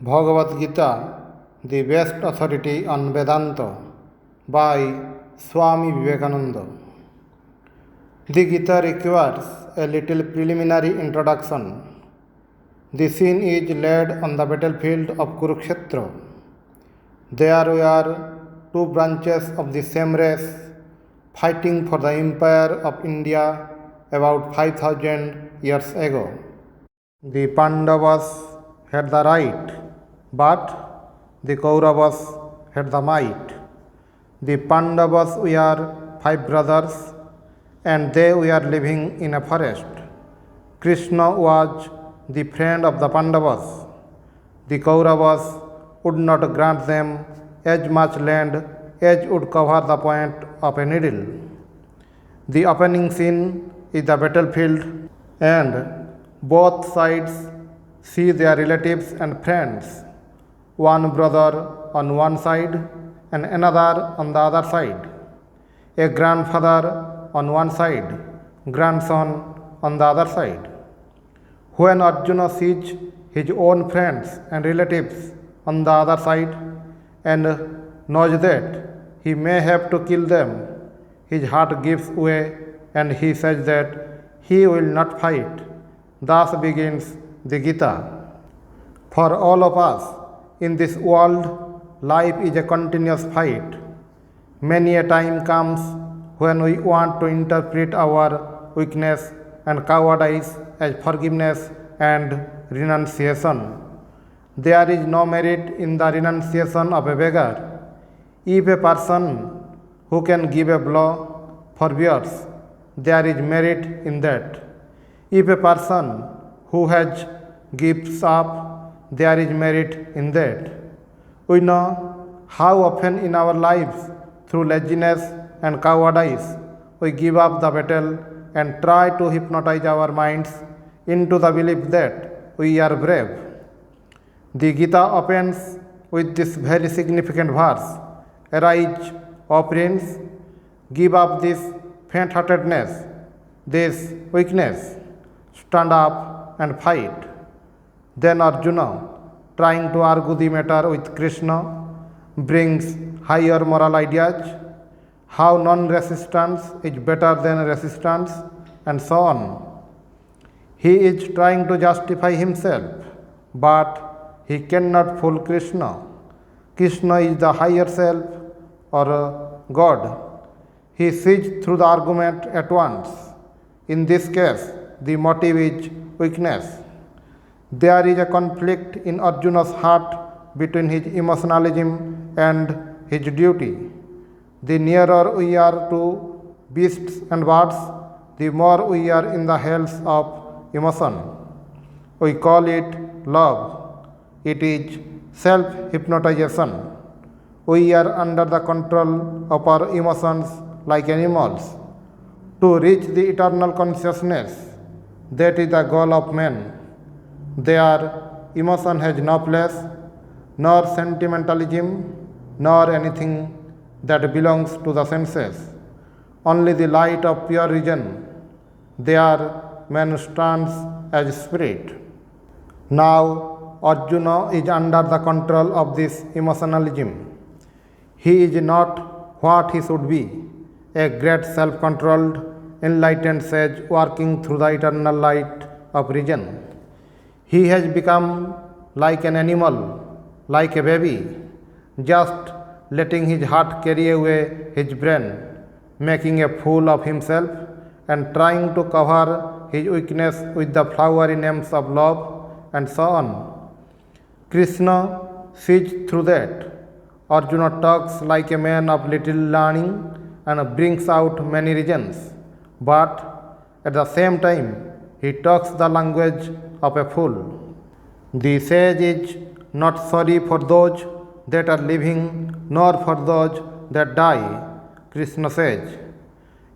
Bhagavad Gita, the best authority on Vedanta, by Swami Vivekananda. The Gita requires a little preliminary introduction. The scene is laid on the battlefield of Kurukshetra. There were two branches of the same race fighting for the empire of India about 5000 years ago. The Pandavas had the right, but the Kauravas had the might. The Pandavas were 5 brothers, and they were living in a forest. Krishna was the friend of the Pandavas. The Kauravas would not grant them as much land as would cover the point of a needle. The opening scene is the battlefield, and both sides see their relatives and friends, one brother on one side and another on the other side, a grandfather on one side, grandson on the other side. When Arjuna sees his own friends and relatives on the other side and knows that he may have to kill them, his heart gives way and he says that he will not fight. Thus begins the Gita. For all of us in this world, life is a continuous fight. Many a time comes when we want to interpret our weakness and cowardice as forgiveness and renunciation. There is no merit in the renunciation of a beggar. If a person who can give a blow forbears, there is merit in that. If a person who has gives up, there is merit in that. We know how often in our lives, through laziness and cowardice, we give up the battle and try to hypnotize our minds into the belief that we are brave. The Gita opens with this very significant verse: Arise, O prince, give up this faint-heartedness, this weakness, stand up and fight. Then Arjuna, trying to argue the matter with Krishna, brings higher moral ideas, how non-resistance is better than resistance, and so on. He is trying to justify himself, but he cannot fool Krishna. Krishna is the higher self or God. He sees through the argument at once. In this case, the motive is weakness. There is a conflict in Arjuna's heart between his emotionalism and his duty. The nearer we are to beasts and birds, the more we are in the hells of emotion. We call it love. It is self-hypnotization. We are under the control of our emotions like animals. To reach the eternal consciousness, that is the goal of man. There, emotion has no place, nor sentimentalism, nor anything that belongs to the senses. Only the light of pure reason. There, man stands as spirit. Now, Arjuna is under the control of this emotionalism. He is not what he should be, a great self-controlled, enlightened sage working through the eternal light of reason. He has become like an animal, like a baby, just letting his heart carry away his brain, making a fool of himself and trying to cover his weakness with the flowery names of love and so on. Krishna sees through that. Arjuna talks like a man of little learning and brings out many reasons, but at the same time he talks the language of a fool. The sage is not sorry for those that are living nor for those that die. Krishna says,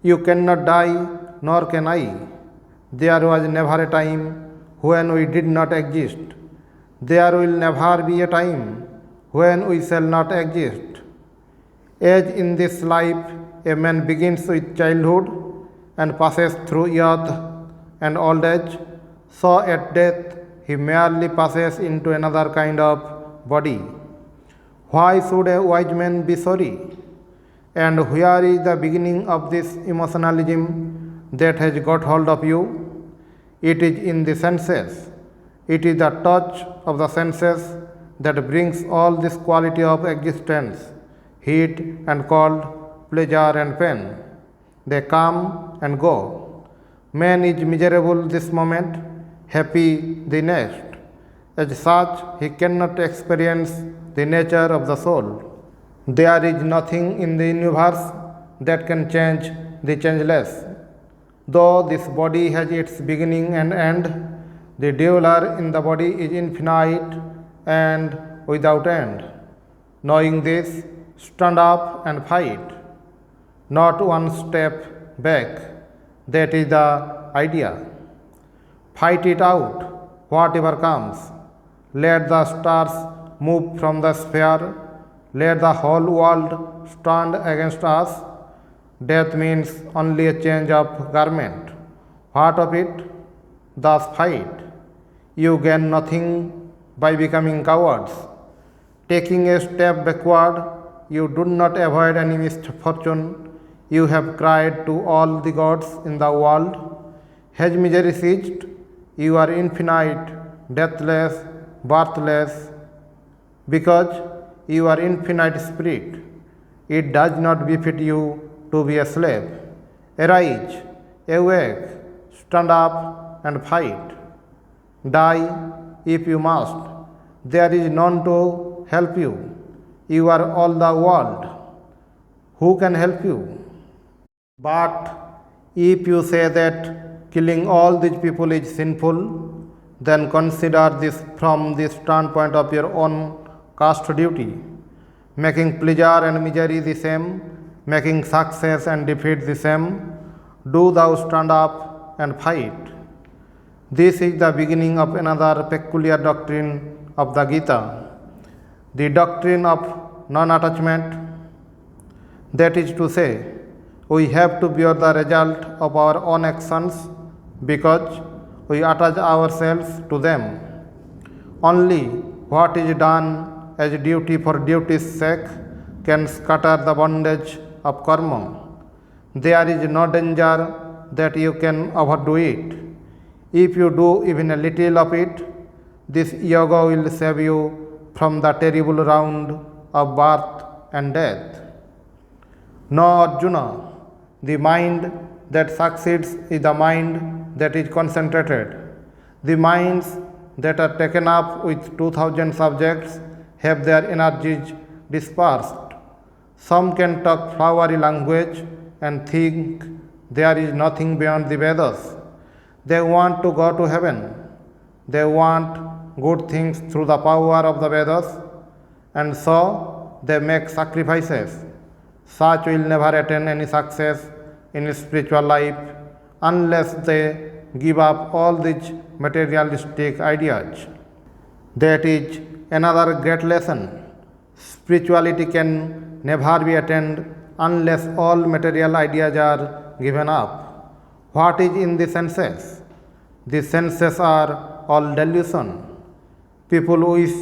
you cannot die, nor can I. There was never a time when we did not exist. There will never be a time when we shall not exist. As in this life, a man begins with childhood and passes through youth and old age, so at death he merely passes into another kind of body. Why should a wise man be sorry? And where is the beginning of this emotionalism that has got hold of you? It is in the senses. It is the touch of the senses that brings all this quality of existence, heat and cold, pleasure and pain. They come and go. Man is miserable this moment, happy the next. As such, he cannot experience the nature of the soul. There is nothing in the universe that can change the changeless. Though this body has its beginning and end, the dweller in the body is infinite and without end. Knowing this, stand up and fight. Not one step back. That is the idea. Fight it out, whatever comes. Let the stars move from the sphere. Let the whole world stand against us. Death means only a change of garment. What of it? Thus fight. You gain nothing by becoming cowards. Taking a step backward, you do not avoid any misfortune. You have cried to all the gods in the world. Has misery ceased? You are infinite, deathless, birthless, because you are infinite spirit. It does not befit you to be a slave. Arise, awake, stand up and fight. Die if you must. There is none to help you. You are all the world. Who can help you? But if you say that killing all these people is sinful, then consider this from the standpoint of your own caste duty. Making pleasure and misery the same, making success and defeat the same, do thou stand up and fight. This is the beginning of another peculiar doctrine of the Gita, the doctrine of non-attachment. That is to say, we have to bear the result of our own actions because we attach ourselves to them. Only what is done as duty for duty's sake can scatter the bondage of karma. There is no danger that you can overdo it. If you do even a little of it, this yoga will save you from the terrible round of birth and death. No, Arjuna, the mind that succeeds is the mind that is concentrated. The minds that are taken up with 2000 subjects have their energies dispersed. Some can talk flowery language and think there is nothing beyond the Vedas. They want to go to heaven. They want good things through the power of the Vedas, and so they make sacrifices. Such will never attain any success in spiritual life unless they give up all these materialistic ideas. That is another great lesson. Spirituality can never be attained unless all material ideas are given up. What is in the senses? The senses are all delusion. People wish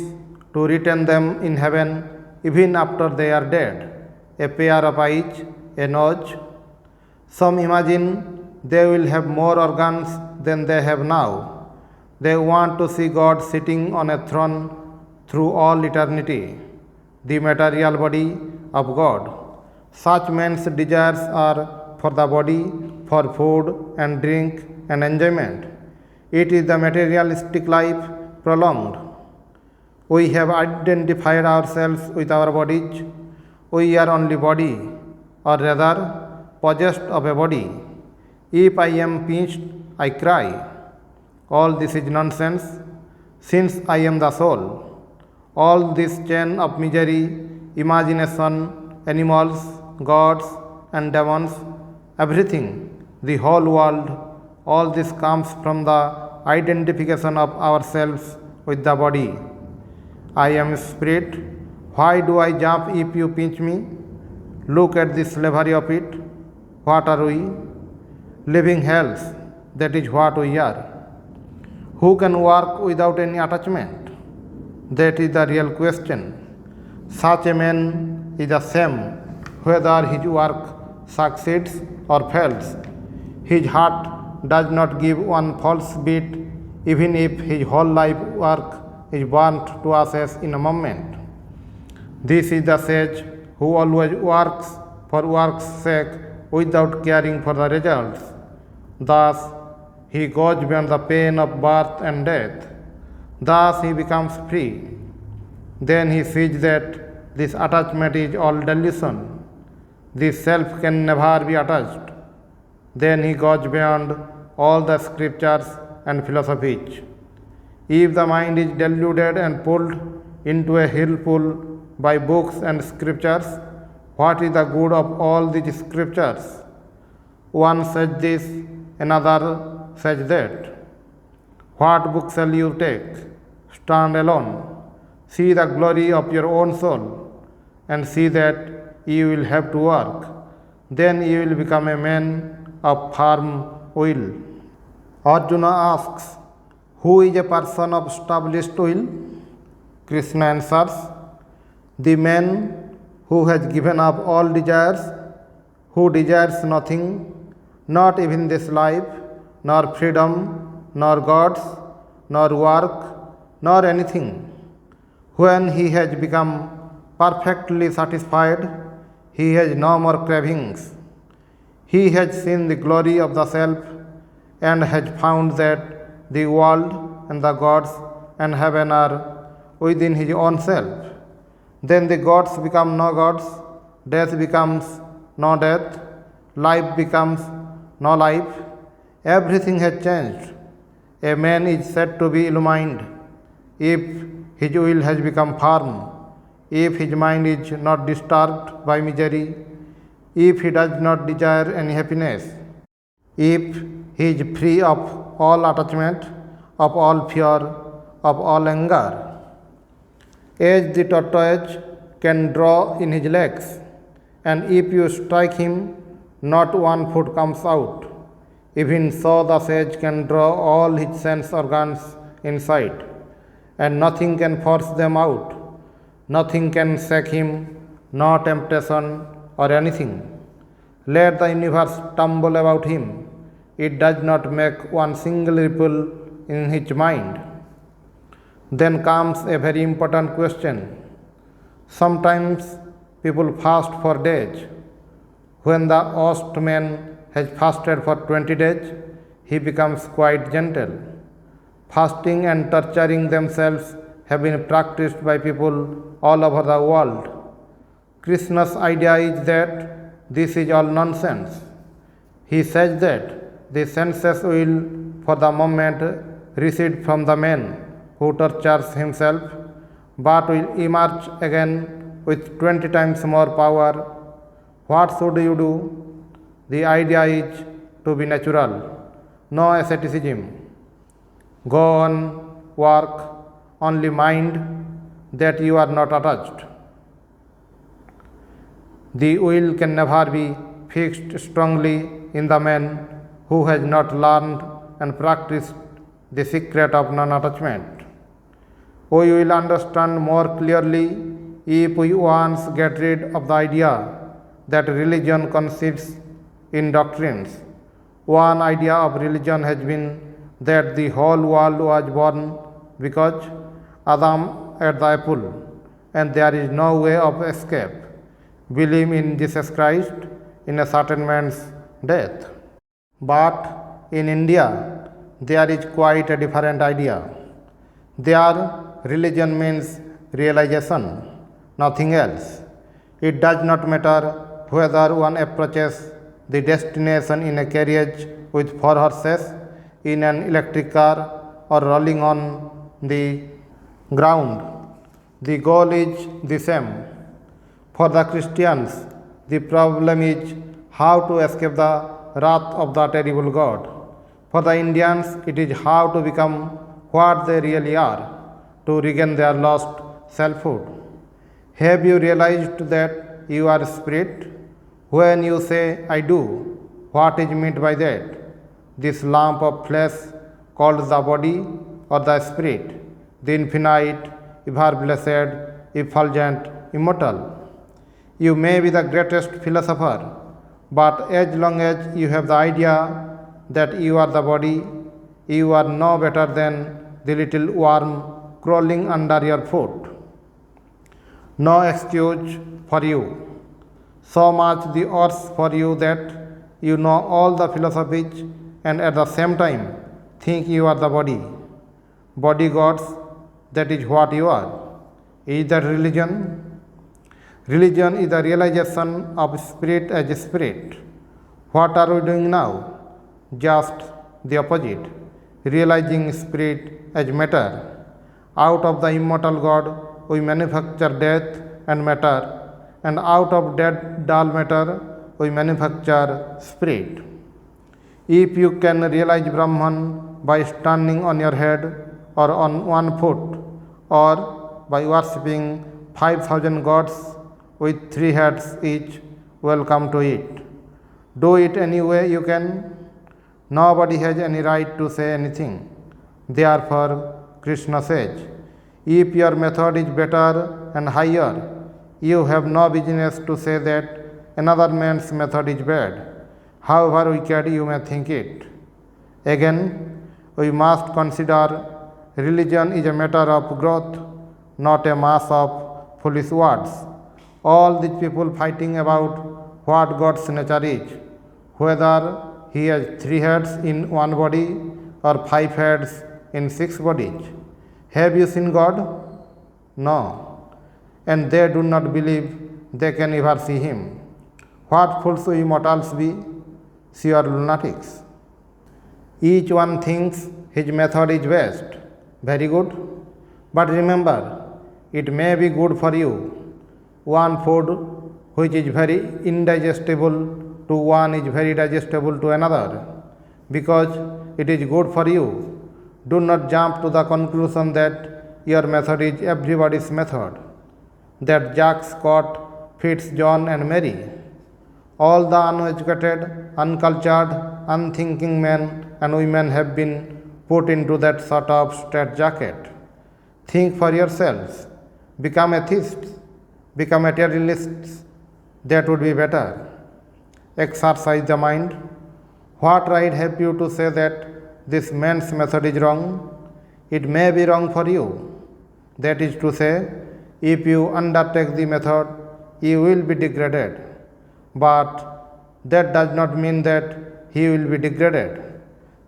to retain them in heaven even after they are dead. A pair of eyes, a nose. Some imagine they will have more organs than they have now. They want to see God sitting on a throne through all eternity, the material body of God. Such men's desires are for the body, for food and drink and enjoyment. It is the materialistic life prolonged. We have identified ourselves with our bodies. We are only body, or rather, possessed of a body. If I am pinched, I cry. All this is nonsense, since I am the soul. All this chain of misery, imagination, animals, gods and demons, everything, the whole world, all this comes from the identification of ourselves with the body. I am spirit. Why do I jump if you pinch me? Look at the slavery of it. What are we? Living hells. That is what we are. Who can work without any attachment? That is the real question. Such a man is the same whether his work succeeds or fails. His heart does not give one false beat, even if his whole life work is burnt to ashes in a moment. This is the sage who always works for work's sake without caring for the results. Thus, he goes beyond the pain of birth and death. Thus, he becomes free. Then he sees that this attachment is all delusion. This self can never be attached. Then he goes beyond all the scriptures and philosophies. If the mind is deluded and pulled into a whirlpool by books and scriptures, what is the good of all these scriptures? One says this, another says that. What book shall you take? Stand alone. See the glory of your own soul and see that you will have to work. Then you will become a man of firm will. Arjuna asks, who is a person of established will? Krishna answers, the man who has given up all desires, who desires nothing, not even this life, nor freedom, nor gods, nor work, nor anything. When he has become perfectly satisfied, he has no more cravings. He has seen the glory of the self and has found that the world and the gods and heaven are within his own self. Then the gods become no gods, death becomes no death, life becomes no life. Everything has changed. A man is said to be illumined if his will has become firm, if his mind is not disturbed by misery, if he does not desire any happiness, if he is free of all attachment, of all fear, of all anger. As the tortoise can draw in his legs, and if you strike him, not one foot comes out. Even so, the sage can draw all his sense organs inside, and nothing can force them out. Nothing can shake him, no temptation or anything. Let the universe tumble about him. It does not make one single ripple in his mind. Then comes a very important question. Sometimes people fast for days. When the host man has fasted for 20 days, he becomes quite gentle. Fasting and torturing themselves have been practiced by people all over the world. Krishna's idea is that this is all nonsense. He says that the senses will for the moment recede from the man who tortures himself, but will emerge again with 20 times more power. What should you do? The idea is to be natural, no asceticism. Go on, work, only mind that you are not attached. The will can never be fixed strongly in the man who has not learned and practiced the secret of non-attachment. We will understand more clearly if we once get rid of the idea that religion consists in doctrines. One idea of religion has been that the whole world was born because Adam ate the apple and there is no way of escape. Believe in Jesus Christ in a certain man's death. But in India, there is quite a different idea. There, religion means realization, nothing else. It does not matter whether one approaches the destination in a carriage with 4 horses, in an electric car, or rolling on the ground. The goal is the same. For the Christians, the problem is how to escape the wrath of the terrible God. For the Indians, it is how to become what they really are, to regain their lost selfhood. Have you realized that you are spirit? When you say, I do, what is meant by that? This lump of flesh called the body or the spirit, the infinite, ever blessed, effulgent, immortal. You may be the greatest philosopher, but as long as you have the idea that you are the body, you are no better than the little worm crawling under your foot. No excuse for you. So much the worse for you that you know all the philosophies and at the same time think you are the body. Body gods, that is what you are. Is that religion? Religion is the realization of spirit as spirit. What are we doing now? Just the opposite, realizing spirit as matter. Out of the immortal God, we manufacture death and matter, and out of dead dull matter, we manufacture spirit. If you can realize Brahman by standing on your head or on one foot, or by worshipping 5,000 gods with 3 heads each, welcome to it. Do it any way you can. Nobody has any right to say anything. Therefore, Krishna says, if your method is better and higher, you have no business to say that another man's method is bad, however wicked you may think it. Again, we must consider religion is a matter of growth, not a mass of foolish words. All these people fighting about what God's nature is, whether He has 3 heads in one body or 5 heads in 6 bodies. Have you seen God? No. And they do not believe they can ever see Him. What fools we mortals be? Sure lunatics. Each one thinks his method is best. Very good. But remember, it may be good for you. One food which is very indigestible to one is very digestible to another, because it is good for you. Do not jump to the conclusion that your method is everybody's method, that Jack Scott fits John and Mary. All the uneducated, uncultured, unthinking men and women have been put into that sort of straitjacket. Think for yourselves. Become atheists. Become materialists. That would be better. Exercise the mind. What right have you to say that this man's method is wrong? It may be wrong for you. That is to say, if you undertake the method, you will be degraded. But that does not mean that he will be degraded.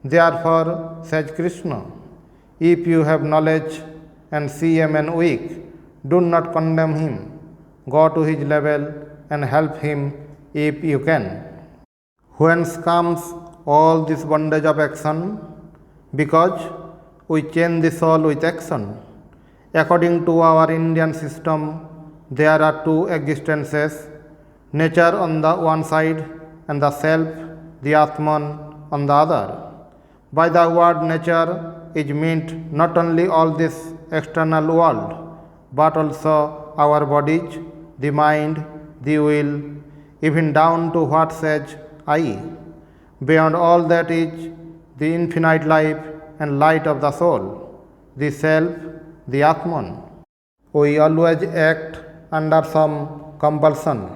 Therefore, says Krishna, if you have knowledge and see a man weak, do not condemn him. Go to his level and help him if you can. Whence comes all this bondage of action? Because we chain the soul with action. According to our Indian system, there are 2 existences, nature on the one side and the self, the Atman, on the other. By the word nature is meant not only all this external world, but also our bodies, the mind, the will, even down to what says I. Beyond all that is the infinite life and light of the soul, the self, the Atman. We always act under some compulsion.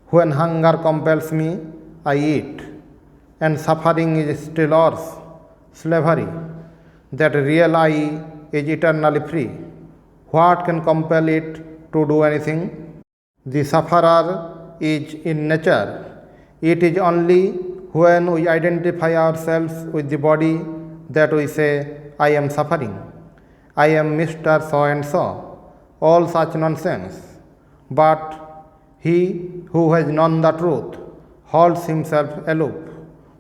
When hunger compels me, I eat, and suffering is still ours, slavery. That real I is eternally free. What can compel it to do anything? The sufferer is in nature. It is only when we identify ourselves with the body that we say, I am suffering. I am Mr. So and so. All such nonsense. But he who has known the truth holds himself aloof.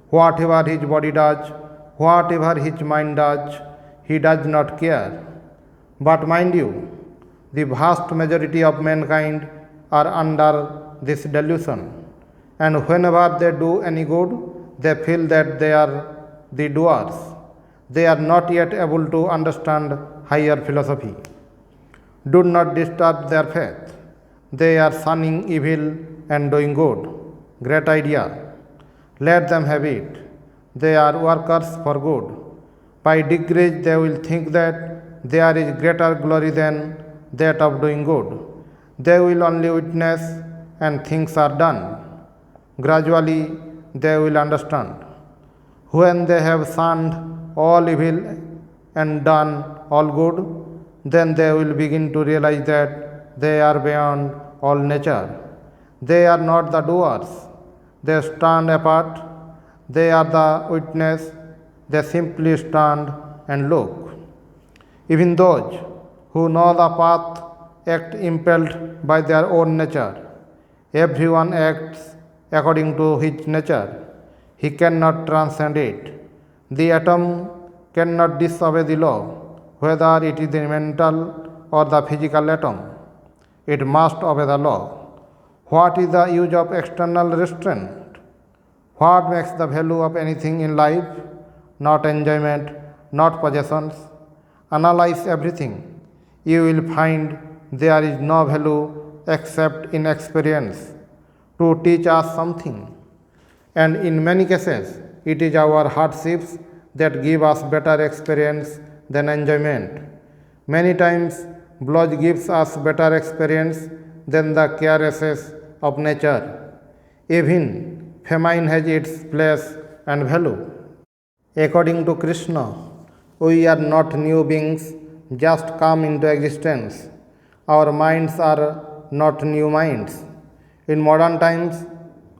Whatever his body does, whatever his mind does, he does not care. But mind you, the vast majority of mankind are under this delusion, and whenever they do any good, they feel that they are the doers. They are not yet able to understand higher philosophy. Do not disturb their faith. They are shunning evil and doing good. Great idea. Let them have it. They are workers for good. By degrees they will think that there is greater glory than that of doing good. They will only witness and things are done. Gradually they will understand. When they have shunned all evil and done all good, then they will begin to realize that they are beyond all nature. They are not the doers. They stand apart. They are the witness. They simply stand and look. Even those who know the path act impelled by their own nature. Everyone acts according to his nature. He cannot transcend it. The atom cannot disobey the law, whether it is the mental or the physical atom. It must obey the law. What is the use of external restraint? What makes the value of anything in life? Not enjoyment, not possessions. Analyze everything. You will find there is no value except in experience to teach us something. And in many cases, it is our hardships that give us better experience than enjoyment. Many times, blood gives us better experience than the caresses of nature. Even famine has its place and value. According to Krishna, we are not new beings just come into existence. Our minds are not new minds. In modern times,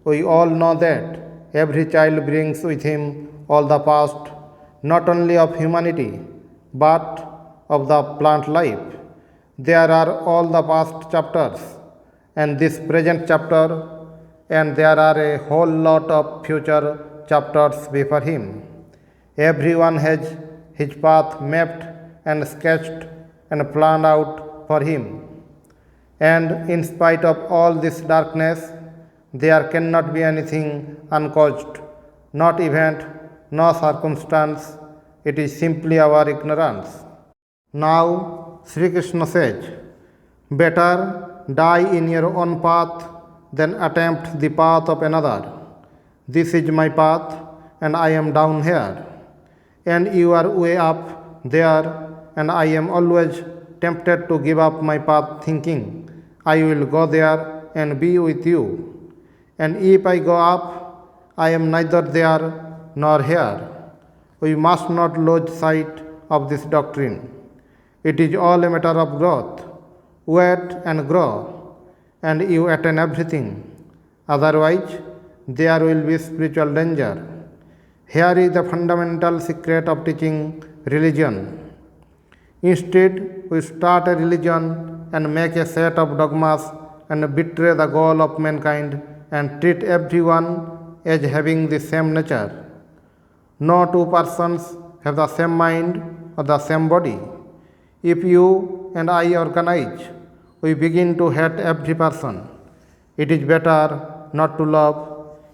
we all know that every child brings with him all the past, not only of humanity, but of the plant life. There are all the past chapters and this present chapter, and there are a whole lot of future chapters before him. Everyone has his path mapped and sketched and planned out for him. And in spite of all this darkness, there cannot be anything uncaused, not event, no circumstance. It is simply our ignorance. Now, Sri Krishna says, better die in your own path than attempt the path of another. This is my path, and I am down here, and you are way up there, and I am always tempted to give up my path, thinking, I will go there and be with you. And if I go up, I am neither there nor here. We must not lose sight of this doctrine. It is all a matter of growth. Wait and grow, and you attain everything. Otherwise, there will be spiritual danger. Here is the fundamental secret of teaching religion. Instead, we start a religion and make a set of dogmas and betray the goal of mankind and treat everyone as having the same nature. No two persons have the same mind or the same body. If you and I organize, we begin to hate every person. It is better not to love.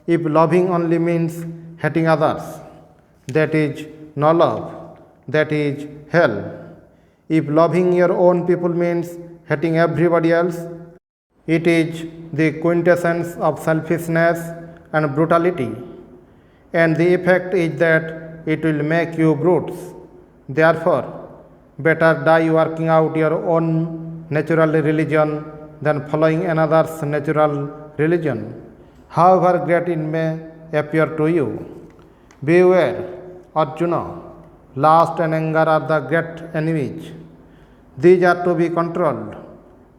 If loving only means hating others, that is no love, that is hell. If loving your own people means hating everybody else, it is the quintessence of selfishness and brutality. And the effect is that it will make you brutes. Therefore, better die working out your own natural religion than following another's natural religion, however great it may appear to you. Beware, Arjuna, lust and anger are the great enemies. These are to be controlled.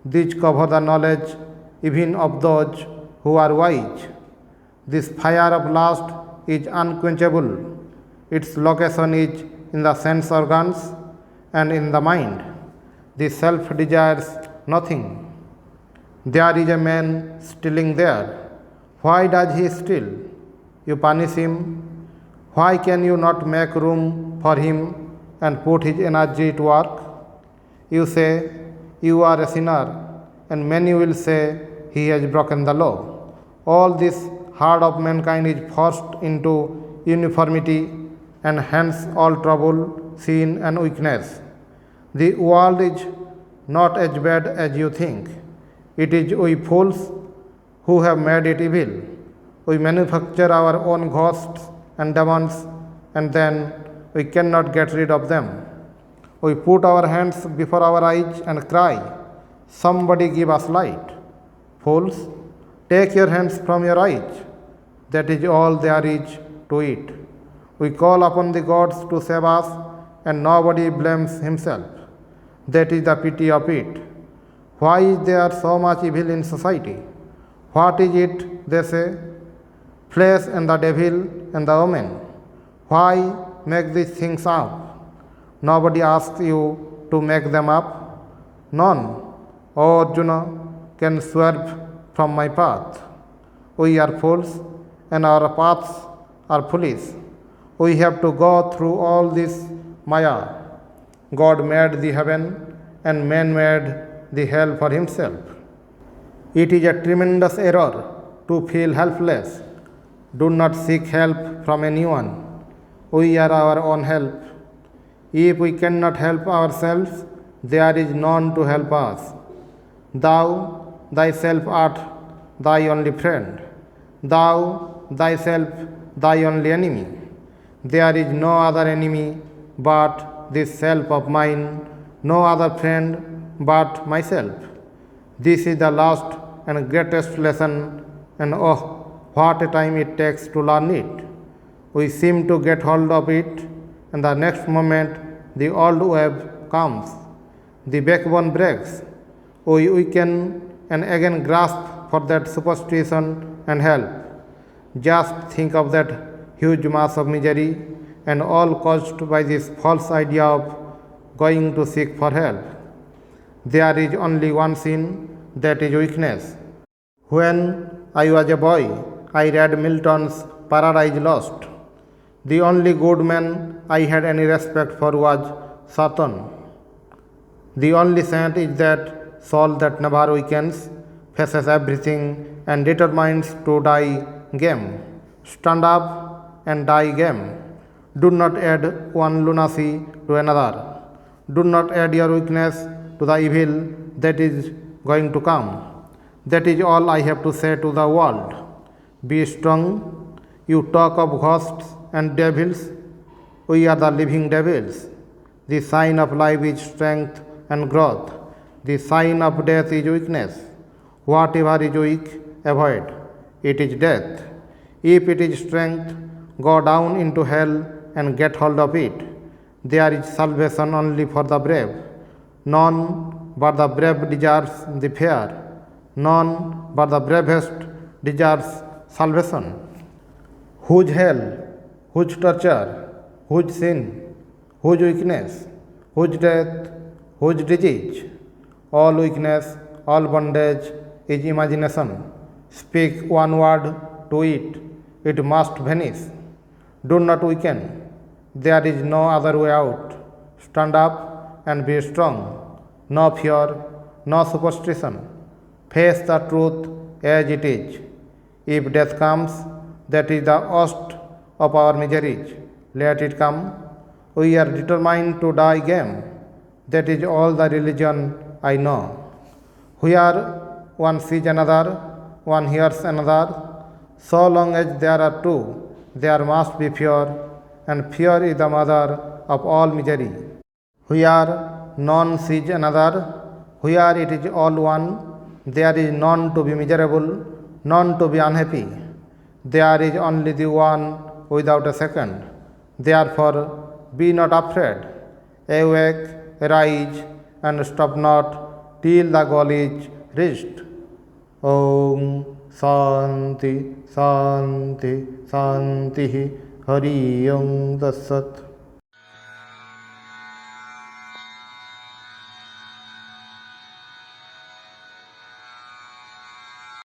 These cover the knowledge even of those who are wise. This fire of lust is unquenchable. Its location is in the sense organs and in the mind. The self desires nothing. There is a man stealing there. Why does he steal? You punish him. Why can you not make room for him and put his energy to work? You say, you are a sinner, and many will say, he has broken the law. All this heart of mankind is forced into uniformity, and hence all trouble, sin, and weakness. The world is not as bad as you think. It is we fools who have made it evil. We manufacture our own ghosts and demons, and then we cannot get rid of them. We put our hands before our eyes and cry, "Somebody give us light." Fools, take your hands from your eyes. That is all there is to it. We call upon the gods to save us, and nobody blames himself. That is the pity of it. Why is there so much evil in society? What is it, they say? Flesh and the devil and the woman. Why make these things up? Nobody asks you to make them up. None, O Arjuna, can swerve from my path. We are fools, and our paths are foolish. We have to go through all this Maya. God made the heaven, and man made the hell for himself. It is a tremendous error to feel helpless. Do not seek help from anyone. We are our own help. If we cannot help ourselves, there is none to help us. Thou thyself art thy only friend. Thou thyself thy only enemy. There is no other enemy but this self of mine, no other friend but myself. This is the last and greatest lesson, and oh, what a time it takes to learn it. We seem to get hold of it, and the next moment the old wave comes. The backbone breaks. We weaken and again grasp for that superstition and help. Just think of that huge mass of misery, and all caused by this false idea of going to seek for help. There is only one sin, that is weakness. When I was a boy, I read Milton's Paradise Lost. The only good man I had any respect for was Satan. The only saint is that soul that never weakens, faces everything, and determines to die game. Stand up and die game. Do not add one lunacy to another. Do not add your weakness to the evil that is going to come. That is all I have to say to the world. Be strong. You talk of ghosts and devils. We are the living devils. The sign of life is strength and growth. The sign of death is weakness. Whatever is weak, avoid. It is death. If it is strength, go down into hell and get hold of it. There is salvation only for the brave. None but the brave deserves the fear. None but the bravest deserves salvation. Whose hell, whose torture, whose sin, whose weakness, whose death, whose disease? All weakness, all bondage is imagination. Speak one word to it, it must vanish. Do not weaken. There is no other way out. Stand up and be strong. No fear, no superstition. Face the truth as it is. If death comes, that is the worst of our miseries. Let it come. We are determined to die game. That is all the religion I know. Where one sees another, one hears another. So long as there are two, there must be fear, and fear is the mother of all misery. Where none sees another, where it is all one, there is none to be miserable, none to be unhappy. There is only the one without a second. Therefore, be not afraid. Awake, rise, and stop not till the goal is reached. Om Shanti Shanti Shanti Hari Om Tat Sat.